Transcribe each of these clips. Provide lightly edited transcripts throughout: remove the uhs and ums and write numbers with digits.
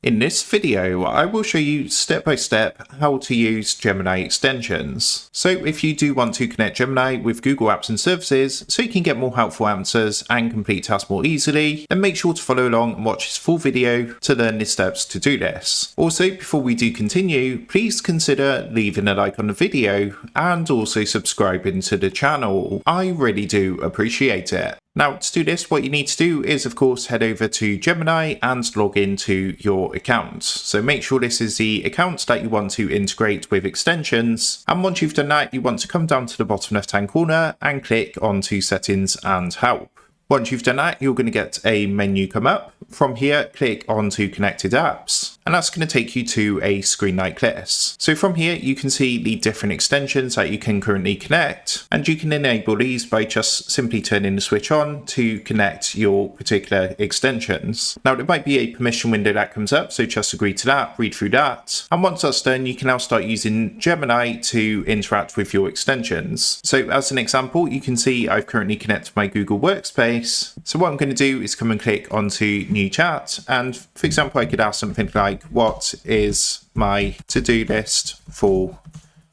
In this video, I will show you step by step how to use Gemini extensions. So if you do want to connect Gemini with Google Apps and Services so you can get more helpful answers and complete tasks more easily, then make sure to follow along and watch this full video to learn the steps to do this. Also, before we do continue, please consider leaving a like on the video and also subscribing to the channel. I really do appreciate it. Now, to do this, what you need to do is, of course, head over to Gemini and log into your account. So make sure this is the account that you want to integrate with extensions. And once you've done that, you want to come down to the bottom left-hand corner and click onto Settings and Help. Once you've done that, you're going to get a menu come up. From here, click onto Connected Apps, and that's going to take you to a screen like this. So from here, you can see the different extensions that you can currently connect, and you can enable these by just simply turning the switch on to connect your particular extensions. Now, there might be a permission window that comes up, so just agree to that, read through that. And once that's done, you can now start using Gemini to interact with your extensions. So as an example, you can see I've currently connected my Google Workspace. So what I'm going to do is come and click onto New Chat, and for example, I could ask something like, what is my to-do list for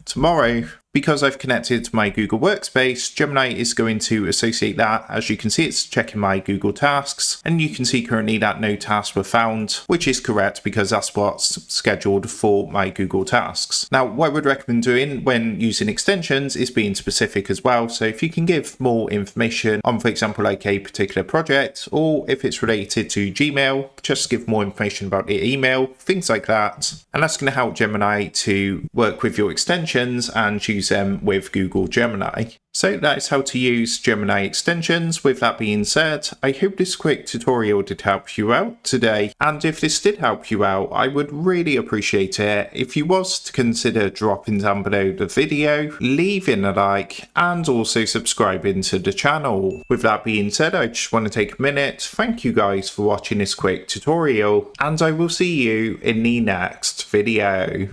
tomorrow? Because I've connected my Google Workspace, Gemini is going to associate that. As you can see, it's checking my Google tasks, and you can see currently that no tasks were found, which is correct because that's what's scheduled for my Google tasks. Now, what I would recommend doing when using extensions is being specific as well. So if you can give more information on, for example, like a particular project, or if it's related to Gmail, just give more information about the email, things like that. And that's going to help Gemini to work with your extensions and use them with Google Gemini. So that is how to use Gemini extensions. With that being said, I hope this quick tutorial did help you out today. And if this did help you out, I would really appreciate it if you was to consider dropping down below the video, leaving a like, and also subscribing to the channel. With that being said, I just want to take a minute. Thank you guys for watching this quick tutorial, and I will see you in the next video.